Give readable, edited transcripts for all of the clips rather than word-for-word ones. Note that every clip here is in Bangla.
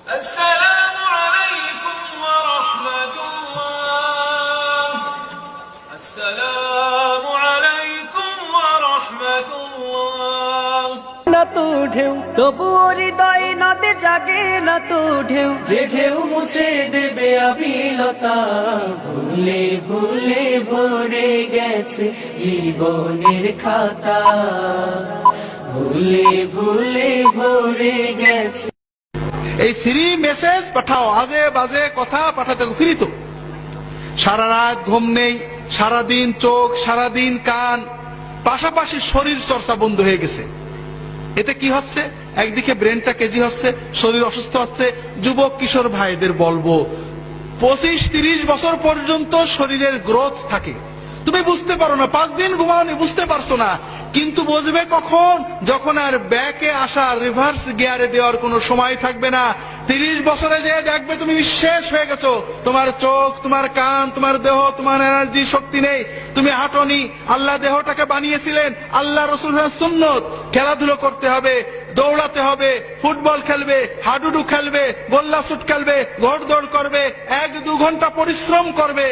আসসালামু আলাইকুম ওয়া রাহমাতুল্লাহ। আসসালামু আলাইকুম ওয়া রাহমাতুল্লাহ। না তো ঢেউ তবুও হৃদয় নদে জাগে না তো ঢেউ, যে ঢেউ মুছে দেবে আবিলতা। ভুলে ভুলে ভরে গেছে জীবনের খাতা, ভুলে ভুলে ভরে গেছে। এই ফ্রি মেসেজ পাঠাও, আজে বাজে কথা পাঠাতে ফ্রি তো। সারা রাত ঘুম নেই, সারাদিন চোখ, সারাদিন কান, পাশাপাশি শরীর চর্চা বন্ধ হয়ে গেছে। এতে কি হচ্ছে? একদিকে ব্রেনটা কেজি হচ্ছে, শরীর অসুস্থ হচ্ছে। যুবক কিশোর ভাইদের বলবো, 25-30 বছর পর্যন্ত শরীরের গ্রোথ থাকে। তুমি বুঝতে পারো না, 5 দিন ঘুমাওনি, বুঝতে পারছো না, কিন্তু বুঝবে কখন? যখন আর ব্যাকে আসা, রিভার্স গিয়ারে দেওয়ার কোনো সময় থাকবে না। 30 বছরে যে দেখবে তুমি শেষ হয়ে গেছো। তোমার চোখ, তোমার কান, তোমার দেহ, তোমার এনার্জি, শক্তি নেই। তুমি হাঁটনি, আল্লাহ দেহটাকে বানিয়েছিলেন, আল্লাহ রাসূলের সুন্নত। খেলাধুলো করতে হবে, দৌড়াতে হবে, ফুটবল খেলবে, হাডুডু খেলবে, গোল্লা শুট খেলবে, ঘোড়দৌড় করবে, 1-2 ঘন্টা পরিশ্রম করবে,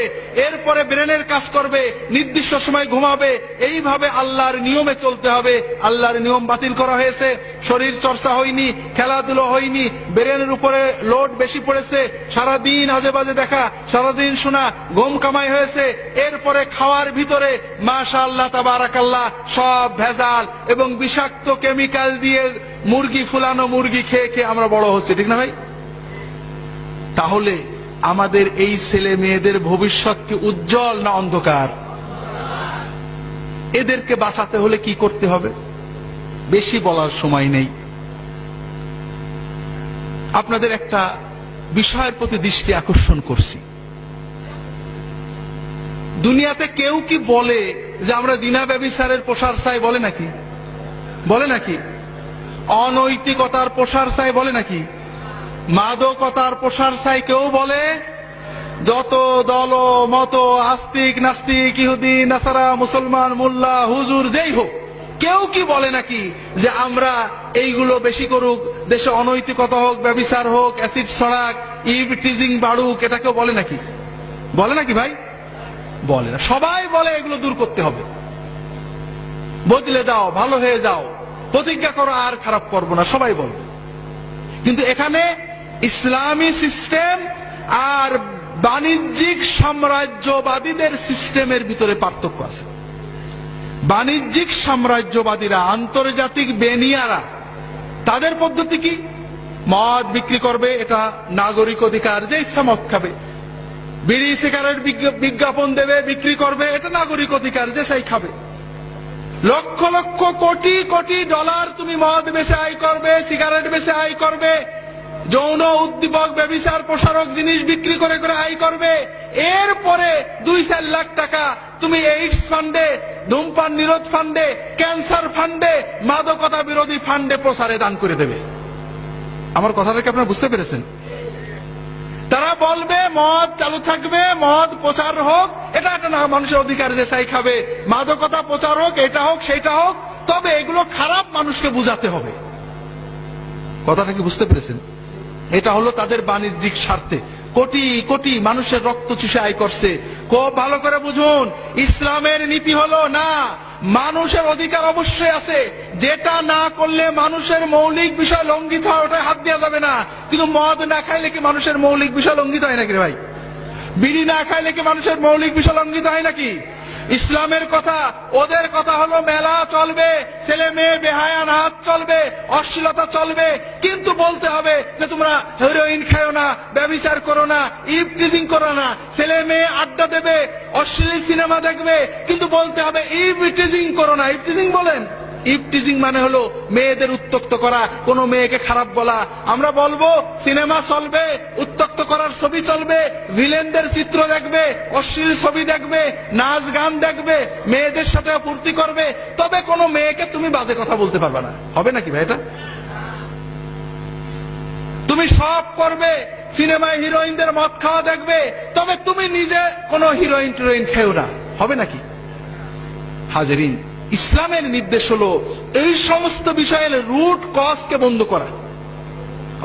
এরপরে ব্রেনের কাজ করবে, নির্দিষ্ট সময় ঘুমাবে। এইভাবে আল্লাহর নিয়মে চলতে হবে। আল্লাহর নিয়ম বাতিল করা হয়েছে, শরীর চর্চা হয়নি, খেলাধুলো হয়নি, ব্রেনের উপরে লোড বেশি পড়েছে, সারাদিন আজে বাজে দেখা, সারাদিন শোনা, ঘুম কামাই হয়েছে। এরপরে খাওয়ার ভিতরে মাশাআল্লাহ তাবারাকাল্লাহ সব ভেজাল এবং বিষাক্ত কেমিক্যাল দিয়ে মুরগি, ফুলানো মুরগি খেয়ে খেয়ে আমরা বড় হচ্ছে, ঠিক না ভাই? তাহলে আমাদের এই ছেলে মেয়েদের ভবিষ্যৎ কি উজ্জ্বল না অন্ধকার? এদেরকে বাঁচাতে হলে কি করতে হবে? বেশি বলার সময় নেই। আপনাদের একটা বিষয়ের প্রতি দৃষ্টি আকর্ষণ করছি। দুনিয়াতে কেউ কি বলে যে আমরা জিনা ব্যভিচারের প্রসার চাই? বলে নাকি? বলে নাকি? অনৈতিকতার প্রসার চাই? বলে নাকি? মাদকতার প্রসার চাই কেউ বলে? যত দল মত, আস্তিক নাস্তিক, ইহুদি নাসারা, মুসলমান, মোল্লা, হুজুর, যেই হোক, কেউ কি বলে নাকি যে আমরা এইগুলো বেশি করুক, দেশে অনৈতিকতা হোক, ব্যভিচার হোক, অ্যাসিড ছড়াক, ইভ টিজিং বাড়ুক? এটা কেউ বলে নাকি? বলে নাকি ভাই? বলে না। সবাই বলে এগুলো দূর করতে হবে, বদলে দাও, ভালো হয়ে যাও, প্রতিজ্ঞা করো আর খারাপ করবো না, সবাই বলবে। কিন্তু এখানে ইসলামী সিস্টেম আর বাণিজ্যিক সাম্রাজ্যবাদীদের সিস্টেমের ভিতরে পার্থক্য আছে। বাণিজ্যিক সাম্রাজ্যবাদীরা, আন্তর্জাতিক বেনিয়ারা, তাদের পদ্ধতি কি? মদ বিক্রি করবে, এটা নাগরিক অধিকার, যে ইচ্ছা মদ খাবে। বিড়ি সিগারেট বিজ্ঞাপন দেবে, বিক্রি করবে, এটা নাগরিক অধিকার, যে চাই খাবে। লক্ষ লক্ষ কোটি কোটি ডলার তুমি মদ বেচে আয় করবে, সিগারেট বেচে আয় করবে, যৌন উদ্দীপক, ব্যভিচার প্রসারক জিনিস বিক্রি করে করে আয় করবে। এরপরে 2-4 লাখ টাকা তুমি এইডস ফান্ডে, ধূমপান নিরোধ ফান্ডে, ক্যান্সার ফান্ডে, মাদকতা বিরোধী ফান্ডে প্রসারে দান করে দেবে। আমার কথাটাকে আপনারা বুঝতে পেরেছেন? তারা বলবে মদ চালু থাকবে, মদ প্রচার হোক, এটা একটা না মানুষের অধিকার, যে চাই খাবে। মাদকতা প্রচার হোক, এটা হোক সেটা হোক, তবে এগুলো খারাপ, মানুষকে বুঝাতে হবে। কথাটা কি বুঝতে পেরেছেন? এটা হলো তাদের বাণিজ্যিক স্বার্থে কোটি কোটি মানুষের রক্ত চুষে আয় করছে। খুব ভালো করে বুঝুন, ইসলামের নীতি হলো না, মানুষের অধিকার অবশ্যই আছে, যেটা না করলে মানুষের মৌলিক বিষয় লঙ্ঘিত হয় ওটা হাত দেওয়া যাবে না। কিন্তু মদ না খাইলে কি মানুষের মৌলিক বিষয় লঙ্ঘিত হয় নাকি রে ভাই? বিড়ি না খাইলে কি মানুষের মৌলিক বিষয় লঙ্ঘিত হয় নাকি? ইসলামের কথা, ওদের কথা হলো মেলা চলবে, ছেলে মেয়ে বেহায়া নাচ চলবে, অশ্লীলতা চলবে, কিন্তু বলতে হবে যে তোমরা হেরোইন খাও না, ব্যভিচার করো না, ইভ টিজিং করো না। ছেলে মেয়ে আড্ডা দেবে, অশ্লীল সিনেমা দেখবে, কিন্তু বলতে হবে ইভ টিজিং করো না। ইভ টিজিং বলেন? ইভ টিজিং মানে হলো মেয়েদের উত্তক্ত করা, কোন মেয়েকে খারাপ বলা। আমরা বলবো সিনেমা চলবে, উত্তক্ত করার ছবি চলবে, ভিলেনদের চিত্র দেখবে, অশ্লীল ছবি দেখবে, নাচ গান দেখবে, মেয়েদের সাথে ফুর্তি করবে, তবে কোনো মেয়েকে তুমি বাজে কথা বলতে পারবে না। হবে নাকি ভাই? এটা তুমি সব করবে, সিনেমায় হিরোইনদের মদ খাওয়া দেখবে, তবে তুমি নিজে কোনো হিরোইন টিরোইন খেও না। হবে নাকি? হাজেরিন, ইসলামের নির্দেশ হলো এই সমস্ত বিষয়ের রুট কজকে বন্ধ করা।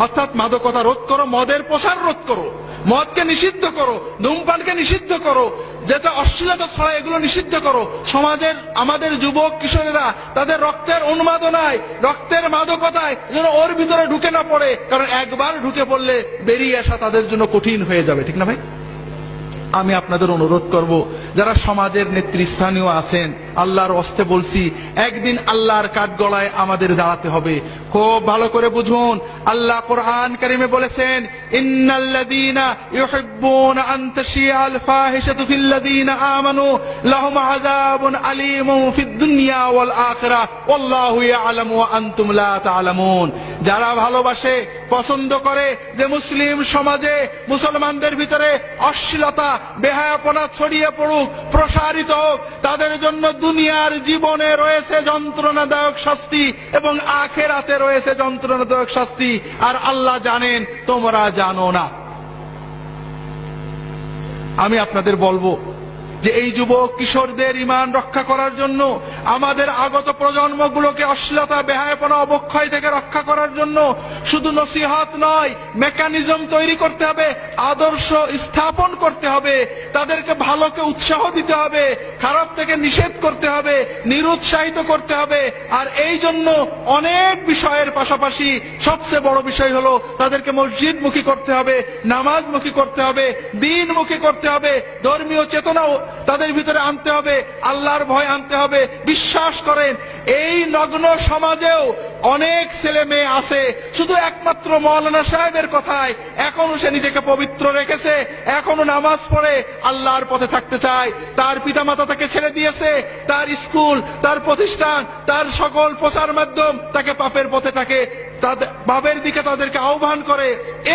অর্থাৎ মাদকতা রোধ করো, মদের প্রসার রোধ করো, মদকে নিষিদ্ধ করো, ধূমপানকে নিষিদ্ধ করো, যেটা অশ্লীলতা ছড়া এগুলো নিষিদ্ধ করো। সমাজের আমাদের যুবক কিশোরেরা তাদের রক্তের উন্মাদনায়, রক্তের মাদকতায় যেন ওর ভিতরে ঢুকে না পড়ে, কারণ একবার ঢুকে পড়লে বেরিয়ে আসা তাদের জন্য কঠিন হয়ে যাবে, ঠিক না ভাই? আমি আপনাদের অনুরোধ করব, যারা সমাজের নেতৃস্থানীয় আছেন, আল্লাহর হস্তে বলছি, একদিন আল্লাহর কাঠগড়ায় আমাদের দাঁড়াতে হবে। খুব ভালো করে বুঝুন, আল্লাহ কোরআন কারিমে বলেছেন, ইন্নাল্লাযীনা ইউহিব্বুনা আন তাশিআল ফাহিশাতু ফিল্লাযীনা আমানু লাহুম আযাবুন আলীমুন ফিদ দুনিয়া ওয়াল আখিরাহ ওয়াল্লাহু ইয়ালামু ওয়া আনতুম লা তা'লামুন। যারা ভালোবাসে, পছন্দ করে যে মুসলিম সমাজে, মুসলমানদের ভিতরে অশ্লীলতা, বেহায়াপনা ছড়িয়ে পড়ুক, প্রসারিত হোক, তাদের জন্য দুনিয়ার জীবনে রয়েছে যন্ত্রণাদায়ক শাস্তি এবং আখিরাতে রয়েছে যন্ত্রণাদায়ক শাস্তি। আর আল্লাহ জানেন, তোমরা জানো না। আমি আপনাদের বলবো যে এই যুবক কিশোরদের ঈমান রক্ষা করার জন্য, আমাদের আগত প্রজন্মগুলোকে অশ্লীলতা, বেহায়াপনা, অবক্ষয় থেকে রক্ষা করার জন্য শুধু নসিহত নয়, মেকানিজম তৈরি করতে হবে, আদর্শ স্থাপন করতে হবে, তাদেরকে ভালোকে উৎসাহ দিতে হবে, খারাপ থেকে নিষেধ করতে হবে, নিরুৎসাহিত করতে হবে। আর এই জন্য অনেক বিষয়ের পাশাপাশি সবচেয়ে বড় বিষয় হলো তাদেরকে মসজিদমুখী করতে হবে, নামাজমুখী করতে হবে, দ্বীনমুখী করতে হবে, ধর্মীয় চেতনাও তাদের ভিতরে আনতে হবে, আল্লাহর ভয় আনতে হবে। বিশ্বাস করেন, এই নগ্ন সমাজেও অনেক ছেলে মেয়ে আছে, শুধু একমাত্র মাওলানা সাহেবের কথায় এখনো সে নিজেকে পবিত্র রেখেছে, এখনো নামাজ পড়ে আল্লাহর পথে থাকতে চায়। তার পিতামাতা তাকে ছেড়ে দিয়েছে, তার স্কুল, তার প্রতিষ্ঠান, তার সকল প্রচার মাধ্যম তাকে পাপের পথে থাকে, বাবের দিকে তাদেরকে আহ্বান করে।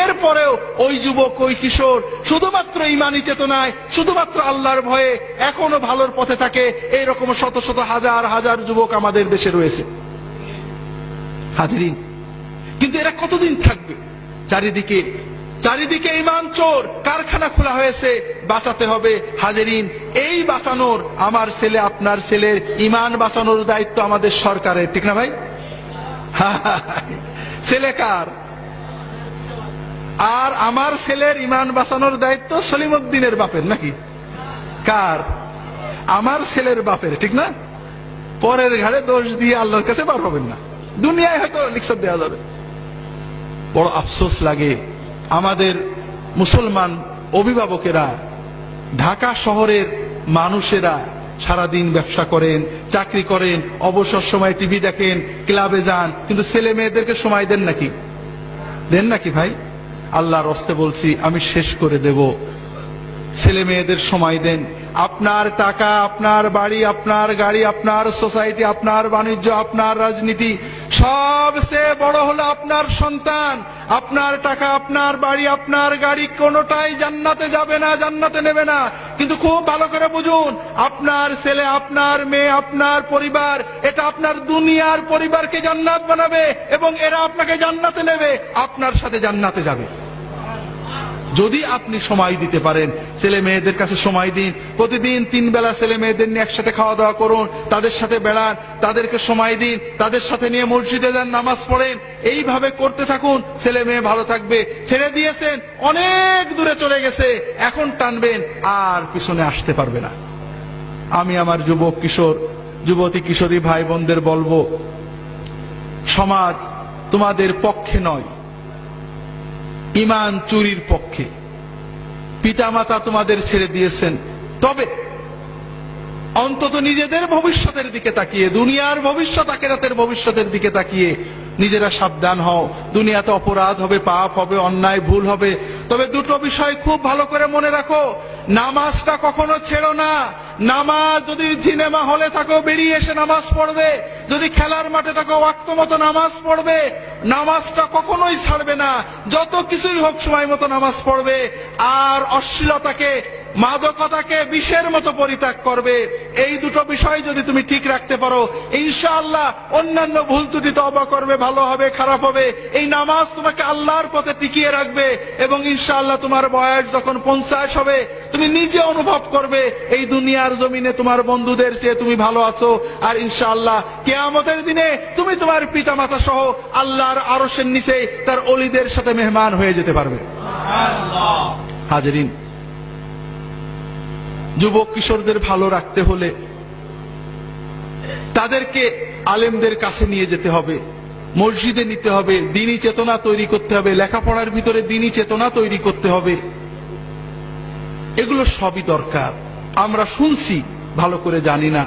এরপরেও ওই যুবক, ওই কিশোর শুধুমাত্র ঈমানী চেতনায়, শুধুমাত্র আল্লাহর ভয়ে এখনো ভালোর পথে থাকে। এইরকম শত শত হাজার হাজার যুবক আমাদের দেশে রয়েছে, হাজিরিন। কিন্তু এরা কতদিন থাকবে? চারিদিকে ঈমান চোর কারখানা খোলা হয়েছে, বাঁচাতে হবে। হাজিরিন, এই বাঁচানোর, আমার ছেলে, আপনার ছেলের ঈমান বাঁচানোর দায়িত্ব আমাদের সরকারের, ঠিক না ভাই? ছেলে কার? আর আমার ছেলের ঈমান বাঁচানোর দায়িত্ব সলিমউদ্দিনের বাপের, নাকি কার? আমার ছেলের বাপের, ঠিক না? পরের ঘাড়ে দোষ দিয়ে আল্লাহর কাছে বার হবেন না। দুনিয়ায় হয়তো লিখসার দেওয়া যাবে। বড় আফসোস লাগে, আমাদের মুসলমান অভিভাবকেরা, ঢাকা শহরের মানুষেরা সারাদিন ব্যবসা করেন, চাকরি করেন, অবসর সময় টিভি দেখেন, ক্লাবে যান, কিন্তু ছেলে মেয়েদেরকে সময় দেন নাকি? দেন নাকি ভাই? আল্লাহর হস্তে বলছি, আমি শেষ করে দেব। ছেলে মেয়েদের সময় দেন। আপনার টাকা, আপনার বাড়ি, আপনার গাড়ি, আপনার সোসাইটি, আপনার বাণিজ্য, আপনার রাজনীতি, সবচেয়ে বড় হলো আপনার সন্তান। আপনার টাকা, আপনার বাড়ি, আপনার গাড়ি কোনোটাই জান্নাতে যাবে না, জান্নাতে নেবে না। কিন্তু খুব ভালো করে বুঝুন, আপনার ছেলে, আপনার মেয়ে, আপনার পরিবার, এটা আপনার দুনিয়ার পরিবারকে জান্নাত বানাবে এবং এরা আপনাকে জান্নাতে নেবে, আপনার সাথে জান্নাতে যাবে। যদি আপনি সময় দিতে পারেন, ছেলে মেয়েদের কাছে সময় দিন। প্রতিদিন 3 বেলা ছেলে মেয়েদের নিয়ে একসাথে খাওয়া দাওয়া করুন, তাদের সাথে বেড়ান, তাদেরকে সময় দিন, তাদের সাথে নিয়ে মসজিদে যান, নামাজ পড়েন। এইভাবে করতে থাকুন, ছেলে মেয়ে ভালো থাকবে। ছেড়ে দিয়েছেন, অনেক দূরে চলে গেছে, এখন টানবেন, আর পিছনে আসতে পারবে না। আমি আমার যুবক কিশোর, যুবতী কিশোরী ভাই বোনদের বলবো, সমাজ তোমাদের পক্ষে নয়, ঈমান চুরির পক্ষে। পিতামাতা তোমাদের ছেড়ে দিয়েছেন, তবে অন্তত নিজেদের ভবিষ্যতের দিকে তাকিয়ে, দুনিয়ার ভবিষ্যৎ, আখিরাতের ভবিষ্যতের দিকে তাকিয়ে নিজেরা সাবধান হও। দুনিয়াতে অপরাধ হবে, পাপ হবে, অন্যায় ভুল হবে, তবে দুটো বিষয় খুব ভালো করে মনে রাখো। নামাজটা কখনো ছেড়ো না। নামাজ, যদি সিনেমা হলে থাকো বেরিয়ে এসে নামাজ পড়বে, যদি খেলার মাঠে থাকো ওয়াক্ত মতো নামাজ পড়বে। নামাজটা কখনোই ছাড়বে না, যত কিছুই হোক সময় মতো নামাজ পড়বে। আর অশ্লীলতাকে, মাদকতাকে বিষের মতো পরিত্যাগ করবে। এই দুটো বিষয় যদি তুমি ঠিক রাখতে পারো, ইনশাআল্লাহ অন্যান্য ভুল ত্রুটি তওবা করবে, ভালো হবে, খারাপ হবে, এই নামাজ তোমাকে আল্লাহর পথে টিকিয়ে রাখবে। এবং ইনশাআল্লাহ তোমার বয়স যখন 50 হবে, তুমি নিজে অনুভব করবে এই দুনিয়ার জমিনে তোমার বন্ধুদের চেয়ে তুমি ভালো আছো, আর ইনশাআল্লাহ কিয়ামতের দিনে তুমি তোমার পিতামাতা সহ আল্লাহর আরশের নিচে তার ওলিদের সাথে মেহমান হয়ে যেতে পারবে। হাজেরিন, যুবক কিশোরদের ভালো রাখতে হলে তাদেরকে আলেমদের কাছে নিয়ে যেতে হবে, মসজিদে নিতে হবে, দ্বীনি চেতনা তৈরি করতে হবে, লেখাপড়ার ভিতরে দ্বীনি চেতনা তৈরি করতে হবে। এগুলো সবই দরকার। আমরা শুনছি, ভালো করে জানি না।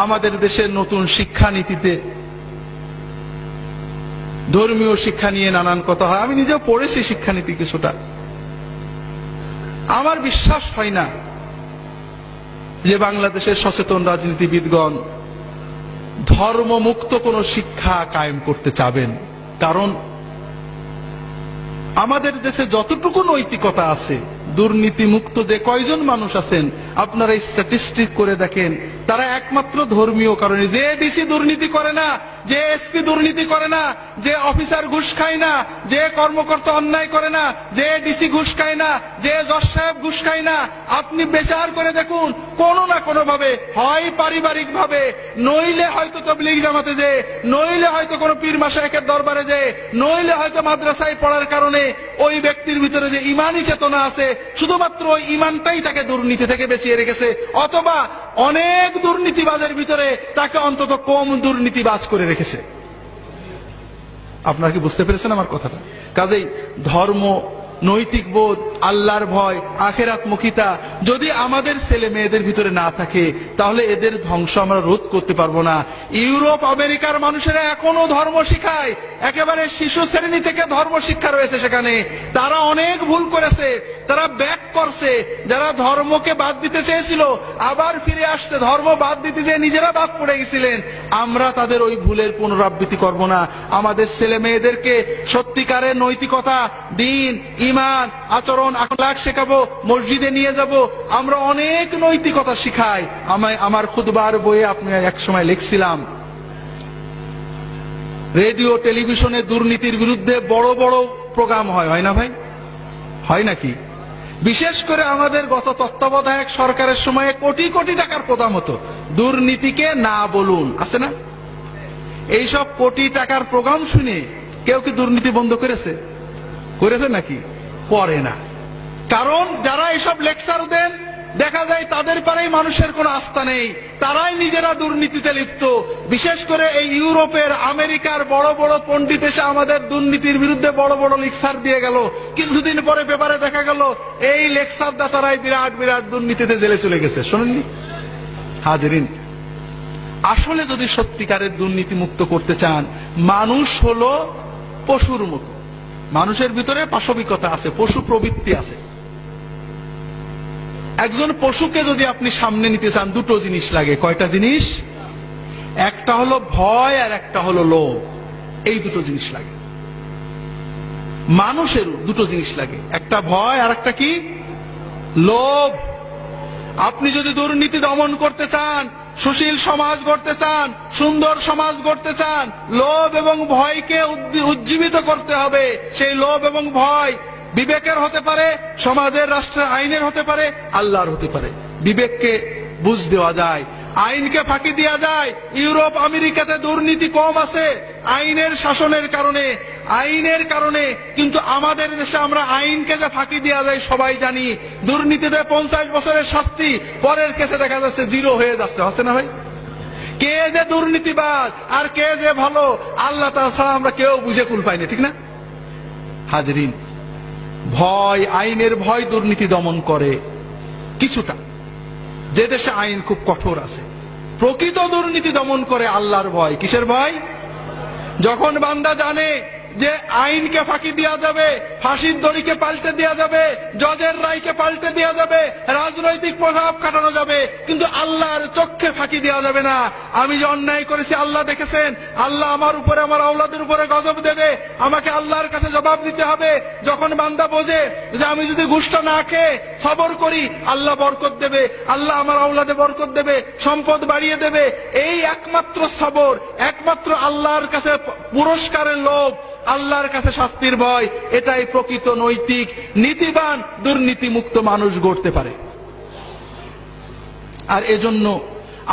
আমাদের দেশের নতুন শিক্ষানীতিতে ধর্মীয় শিক্ষা নিয়ে নানান কথা হয়। আমি নিজেও পড়েছি শিক্ষানীতি কিছুটা। আমার বিশ্বাস হয় না যে বাংলাদেশের সচেতন রাজনীতিবিদগণ ধর্মমুক্ত কোন শিক্ষা কায়েম করতে চাবেন। কারণ আমাদের দেশে যতটুকু নৈতিকতা আছে, দুর্নীতি মুক্ত যে কয়জন মানুষ আছেন আপনারা স্ট্যাটিস্টিক করে দেখেন, তারা একমাত্র ধর্মীয় কারণে। যে ডিসি দুর্নীতি করে না, যে এসপি দুর্নীতি করে না, যে অফিসার ঘুষ খায় না, যে কর্মকর্তা অন্যায় করে না, যে ডিসি ঘুষ খায় না, যে জজ সাহেব ঘুষ খায় না, আপনি বিচার করে দেখুন কোনো না কোনো ভাবে, হয় পারিবারিক ভাবে, নইলে হয়তো তাবলীগ জামাতে যে, নইলে হয়তো কোনো পীর মাশায়েখের দরবারে যে, নইলে হয়তো মাদ্রাসায় পড়ার কারণে ওই ব্যক্তির ভিতরে যে ইমানি চেতনা আছে, শুধুমাত্র ওই ইমানটাই তাকে দুর্নীতি থেকে বাঁচিয়ে রেখেছে, অথবা অনেক দুর্নীতিবাজের ভিতরে তাকে অন্তত কম দুর্নীতিবাজ করে রেখেছে। আপনারা কি বুঝতে পেরেছেন আমার কথাটা? কাজেই ধর্ম, নৈতিক বোধ, আল্লাহর ভয়, আখিরাতমুখিতা যদি আমাদের ছেলে মেয়েদের ভিতরে না থাকে, তাহলে এদের ধ্বংস আমরা রোধ করতে পারবো না। ইউরোপ আমেরিকার মানুষেরা এখনো ধর্ম শিখায়, একেবারে শিশু শ্রেণী থেকে ধর্ম শিক্ষা রয়েছে সেখানে। তারা অনেক ভুল করেছে, তারা ব্যাক করছে। যারা ধর্মকে বাদ দিতে চেয়েছিল আবার ফিরে আসছে, ধর্ম বাদ দিতে যে নিজেরা বাদ পড়ে গেছিলেন। আমরা তাদের ওই ভুলের পুনরাবৃত্তি করব না। আমাদের ছেলে মেয়েদেরকে সত্যিকারের নৈতিকতা, দ্বীন, ঈমান, আচরণ, আখলাক শেখাবো, মসজিদে নিয়ে যাব। আমরা অনেক নৈতিকতা শিখাই। আমার খুতবার বইয়ে আপনি এক সময় লিখছিলাম, রেডিও টেলিভিশনে দুর্নীতির বিরুদ্ধে বড় বড় প্রোগ্রাম হয় না ভাই? হয় নাকি? বিশেষ করে আমাদের গত তত্ত্বাবধায়ক সরকারের সময়ে কোটি কোটি টাকার প্রোগ্রাম হতো, দুর্নীতিকে না বলুন, আছে না? এইসব কোটি টাকার প্রোগ্রাম শুনে কেউ কি দুর্নীতি বন্ধ করেছে? করেছে নাকি? করে না। কারণ যারা এইসব লেকচার দেন, দেখা যায় তাদের পারেই মানুষের কোনো আস্থা নেই, তারাই নিজেরা দুর্নীতিতে লিপ্ত। বিশেষ করে এই ইউরোপের, আমেরিকার বড় বড় পণ্ডিত এসে আমাদের দুর্নীতির বিরুদ্ধে বড় বড় লেকচার দিয়ে গেল। কিছুদিন পরে পেপারে দেখা গেল এই লেকচার দাতারাই বিরাট বিরাট দুর্নীতিতে জেলে চলে গেছে। শোনেননি? হাজরিন, আসলে যদি সত্যিকারের দুর্নীতি মুক্ত করতে চান, মানুষ হলো পশুর মতো। মানুষের ভিতরে পাশবিকতা আছে, পশু প্রবৃত্তি আছে। একজন পশুকে যদি আপনি সামনে নিতে চান, দুটো জিনিস লাগে। কয়টা জিনিস? একটা হলো ভয় আর একটা হলো লোভ। এই দুটো জিনিস লাগে। মানুষেরও দুটো জিনিস লাগে, একটা ভয় আর একটা কি? লোভ। আপনি যদি দুর্নীতি দমন করতে চান, সুশীল সমাজ গড়তে চান, সুন্দর সমাজ গড়তে চান, লোভ এবং ভয়কে উজ্জীবিত করতে হবে। সেই লোভ এবং ভয় বিবেকের হতে পারে, সমাজের, রাষ্ট্রের, আইনের হতে পারে, আল্লাহর হতে পারে। বিবেককে বুঝ দেওয়া যায়, আইনকে ফাঁকি দেওয়া যায়। ইউরোপ আমেরিকাতে দুর্নীতি কম আছে আইনের শাসনের কারণে, আইনের কারণে। কিন্তু আমাদের দেশে আমরা আইনকে যে ফাঁকি দেওয়া যায় সবাই জানি। দুর্নীতিতে 50 বছরের শাস্তি, পরের কেসে দেখা যাচ্ছে 0 হয়ে যাচ্ছে। হচ্ছে না ভাই? কে যে দুর্নীতিবাজ আর কে যে ভালো, আল্লাহ তাআলা ছাড়া আমরা কেউ বুঝে কুল পাই না, ঠিক না? হাজরিন, ভয়, আইনের ভয় দুর্নীতি দমন করে কিছুটা। যে দেশে আইন খুব কঠোর আছে, প্রকৃত দুর্নীতি দমন করে আল্লাহর ভয়। কিসের ভয়? যখন বান্দা জানে যে আইনকে ফাঁকি দেওয়া যাবে, ফাঁসির দড়িকে পাল্টে দেওয়া যাবে, জজের রায়কে পাল্টে দেওয়া যাবে, রাজনৈতিক প্রভাব কাটানো যাবে, কিন্তু আল্লাহর চোখে ফাঁকি দেওয়া যাবে না। আমি যে অন্যায় করেছি আল্লাহ দেখেছেন, আল্লাহ আমার উপরে, আমার আওলাদের উপরে গজব দেবে, আমাকে আল্লাহর কাছে জবাব দিতে হবে। যখন বান্দা বোঝে যে আমি যদি ঘুষটা না খেয়ে সবর করি, আল্লাহ বরকত দেবে, আল্লাহ আমার আওলাদে বরকত দেবে, সম্পদ বাড়িয়ে দেবে, এই একমাত্র সবর, একমাত্র আল্লাহর কাছে পুরস্কারের লোভ, আল্লাহর কাছে শাস্তির ভয়, এটাই প্রকৃত নৈতিক নীতিবান দুর্নীতি মুক্ত মানুষ গড়তে পারে। আর এজন্য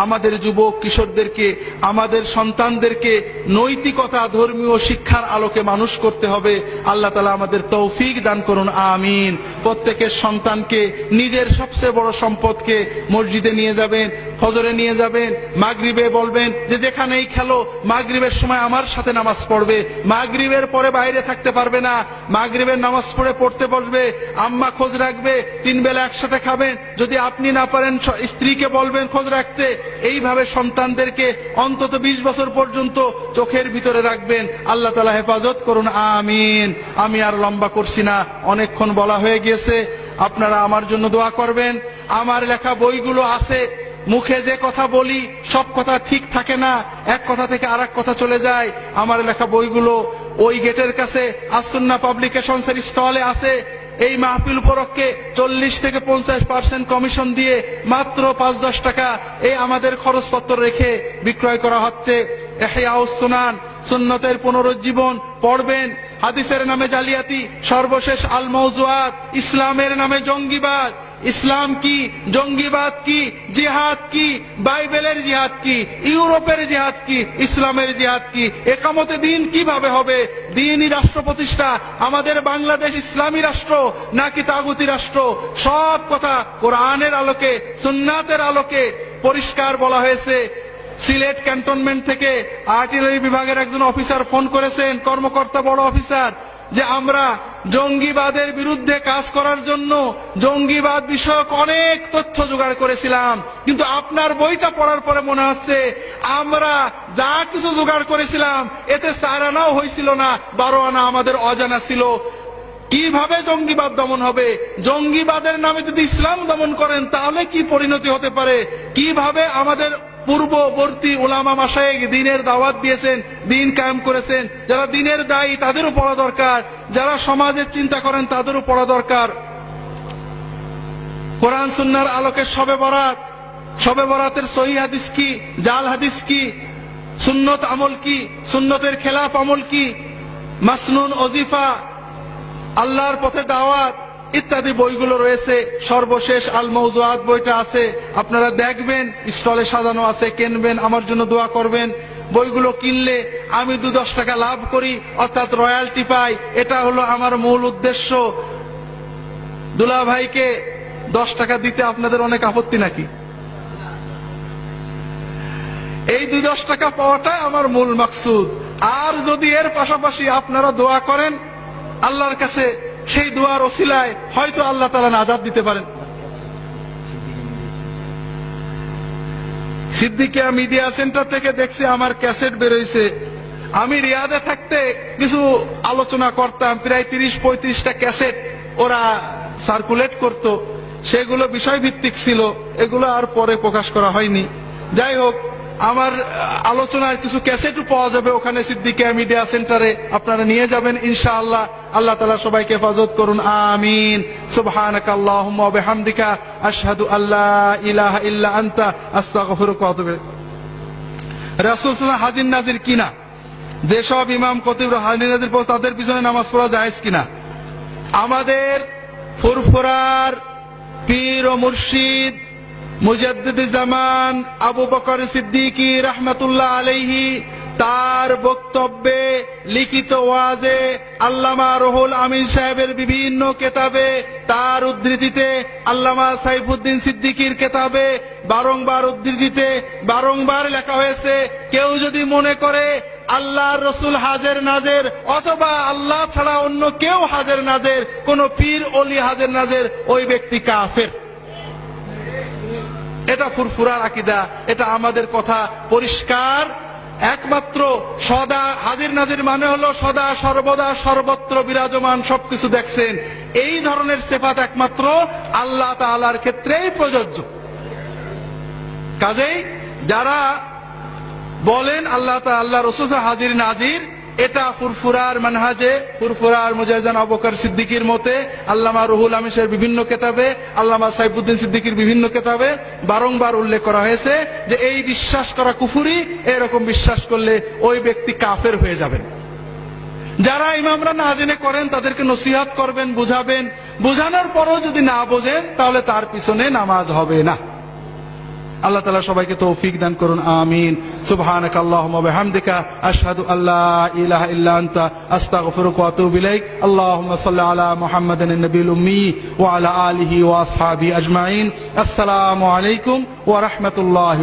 আমাদের যুবক কিশোরদেরকে, আমাদের সন্তানদেরকে নৈতিকতা, ধর্মীয় শিক্ষার আলোকে মানুষ করতে হবে। আল্লাহ তাআলা আমাদের তৌফিক দান করুন, আমিন। প্রত্যেকের সন্তানকে নিজের সবচেয়ে বড় সম্পদকে মসজিদে নিয়ে যাবেন, ফজরে নিয়ে যাবেন, মাগরিবে বলবেন যে যেখানেই খেলো মাগরিবের সময় আমার সাথে নামাজ পড়বে। মাগরিবের পরে বাইরে থাকতে পারবে না, মাগরিবের নামাজ পড়তে বসবে। আম্মা খোঁজ রাখবে, 3 বেলা একসাথে খাবেন। যদি আপনি না পারেন স্ত্রীকে বলবেন খোঁজ রাখতে। এইভাবে সন্তানদেরকে অন্তত 20 বছর পর্যন্ত চোখের ভিতরে রাখবেন। আল্লাহ তাআলা হেফাজত করুন, আমিন। আমি আর লম্বা করছি না, অনেকক্ষণ বলা হয়ে গিয়েছে। আপনারা আমার জন্য দোয়া করবেন। আমার লেখা বইগুলো আছে, মুখে যে কথা বলি সব কথা ঠিক থাকে না, এক কথা থেকে আরেক কথা চলে যায়। আমার লেখা বইগুলো ওই গেটের কাছে আসুন্নাহ পাবলিকেশনসের স্টলে আছে। এই মাহফিল উপলক্ষে 40 থেকে 50% কমিশন দিয়ে মাত্র 5-10 টাকা এই আমাদের খরচপত্র রেখে বিক্রয় করা হচ্ছে। ইহয়াউস সুনান, সুন্নতের পুনরুজ্জীবন পড়বেন। হাদিসের নামে জালিয়াতি, সর্বশেষ আল মাওজুআত, ইসলামের নামে জঙ্গিবাদ। ইসলাম কি, জঙ্গিবাদ কি, জিহাদ কি, বাইবেলের জিহাদ কি, ইউরোপের জিহাদ কি, ইসলামের জিহাদ কি, একামতে দিন কিভাবে হবে, দিনই রাষ্ট্র প্রতিষ্ঠা, আমাদের বাংলাদেশ ইসলামী রাষ্ট্র নাকি তাগুতি রাষ্ট্র, সব কথা কোরআনের আলোকে, সুন্নাতের আলোকে পরিষ্কার বলা হয়েছে। সিলেট ক্যান্টনমেন্ট থেকে আর্টিলারি বিভাগের একজন অফিসার ফোন করেছেন, কর্মকর্তা, বড় অফিসার, যে আমরা জঙ্গিবাদের বিরুদ্ধে কাজ করার জন্য জঙ্গিবাদ বিষয়ক অনেক তথ্য জোগাড় করেছিলাম, কিন্তু আপনার বইটা পড়ার পরে মনে হচ্ছে আমরা যা কিছু জোগাড় করেছিলাম এতে 4 আনাও হয়েছিল না, 12 আনা আমাদের অজানা ছিল। কিভাবে জঙ্গিবাদ দমন হবে? জঙ্গিবাদের নামে যদি ইসলাম দমন করেন তাহলে কি পরিণতি হতে পারে? কিভাবে আমাদের পূর্ববর্তী উলামা মাশায়েখ দ্বীনের দাওয়াত দিয়েছেন, দ্বীন কায়েম করেছেন, যারা দ্বীনের দায়ী তাদেরও পড়া দরকার, যারা সমাজের চিন্তা করেন তাদেরও পড়া দরকার। কোরআন সুন্নাহর আলোকে শবে বরাত, শবে বরাতের সহিহ হাদিস কি, জাল হাদিস কি, সুন্নত আমল কি, সুন্নতের খেলাফ আমল কি, মাসনুন ওজিফা, আল্লাহর পথে দাওয়াত ইত্যাদি বইগুলো রয়েছে। সর্বশেষ আল মাওজুআত বইটা আছে, আপনারা দেখবেন, স্টলে সাজানো আছে, কিনবেন, আমার জন্য দোয়া করবেন। বইগুলো কিনলে আমি 2-10 টাকা লাভ করি, অর্থাৎ রয়্যালটি পাই। এটা হলো আমার মূল উদ্দেশ্য। দুলা ভাইকে 10 টাকা দিতে আপনাদের অনেক আপত্তি নাকি? এই 2-10 টাকা পাওয়াটা আমার মূল মাকসুদ। আর যদি এর পাশাপাশি আপনারা দোয়া করেন আল্লাহর কাছে, সেই দোয়ার ওসিলায় হয়তো আল্লাহ তাআলা নাজাত দিতে পারেন। সিদ্দিকিয়া মিডিয়া সেন্টার থেকে দেখছি আমার ক্যাসেট বেরোইছে। আমি রিয়াদে থাকতে কিছু আলোচনা করতাম, প্রায় 30-35টা ক্যাসেট ওরা সার্কুলেট করত, সেগুলো বিষয় ভিত্তিক ছিল, এগুলো আর পরে প্রকাশ করা হয়নি। যাই হোক, আমার আলোচনার কিছু ক্যাসেটও পাওয়া যাবে ওখানে সিদ্দিকিয়া মিডিয়া সেন্টারে, আপনারা নিয়ে যাবেন ইনশাআল্লাহ। আল্লাহ তাআলা সবাইকে হেফাজত করুন, আমিন। সুবহানাকাল্লাহুম্মা ওয়া বিহামদিকা আশহাদু আল্লা ইলাহা ইল্লা আনতা আস্তাগফিরুকা ওয়া আতুবু ইলাইক। রাসূল সাল্লাল্লাহু হাজির নাজির কিনা, যেসব ইমাম খতিব হাজির নাজির পড়ে তাদের পিছনে নামাজ পড়া জায়েজ কিনা? আমাদের ফুরফুরার পীর ও মুর্শিদ মুজাদ্দিদ জামান আবু বকর সিদ্দিকী রাহমাতুল্লাহ আলাইহি তার বক্তব্যে, লিখিত ওয়াজে, আল্লামা রুহুল আমিন সাহেবের বিভিন্ন কেতাবে, তার উদ্ধৃতিতে, আল্লামা সাইফুদ্দিন সিদ্দিকীর কেতাবে বারংবার উদ্ধৃতিতে বারংবার লেখা হয়েছে, কেউ যদি মনে করে আল্লাহর রসুল হাজের নাজের অথবা আল্লাহ ছাড়া অন্য কেউ হাজের নাজের, কোন পীর অলি হাজের নাজের, ওই ব্যক্তি কাফের। এটা ফুরফুরার আকীদা, এটা আমাদের কথা পরিষ্কার। একমাত্র সদা হাজির নাজির মানে হলো সদা সর্বদা সর্বত্র বিরাজমান, সবকিছু দেখছেন। এই ধরনের সিফাত একমাত্র আল্লাহ তাআলার ক্ষেত্রেই প্রযোজ্য। কাজেই যারা বলেন আল্লাহ তাআলা রাসূল হাজির নাজির, এটা ফুরফুরার মানহাজে, ফুরফুরার মুজাহিদান আবু বকর সিদ্দিকীর মতে, আল্লামা রুহুল আমিন সাহেবের বিভিন্ন কেতাবে, আল্লামা সাইফুদ্দিন সিদ্দিকীর বিভিন্ন কেতাবে বারংবার উল্লেখ করা হয়েছে যে এই বিশ্বাস করা কুফরি, এরকম বিশ্বাস করলে ওই ব্যক্তি কাফের হয়ে যাবেন। যারা ইমামরা না জেনে করেন তাদেরকে নসিহত করবেন, বুঝাবেন। বুঝানোর পরও যদি না বোঝেন তাহলে তার পিছনে নামাজ হবে না। আল্লাহ তাআলা সবাইকে তৌফিক দান করুন, আমিন। সুবহানাকা আল্লাহুম্মা ওয়া বিহামদিকা আশহাদু আল্লা ইলাহা ইল্লা আনতা আস্তাগফিরুকা ওয়া আতুবু ইলাইক। আল্লাহুম্মা সাল্লি আলা মুহাম্মাদিন নবিয়্যিল উম্মি ওয়া আলা আলিহি ওয়া আসহাবিহি আজমাইন। আসসালামু আলাইকুম ওয়া রাহমাতুল্লাহি।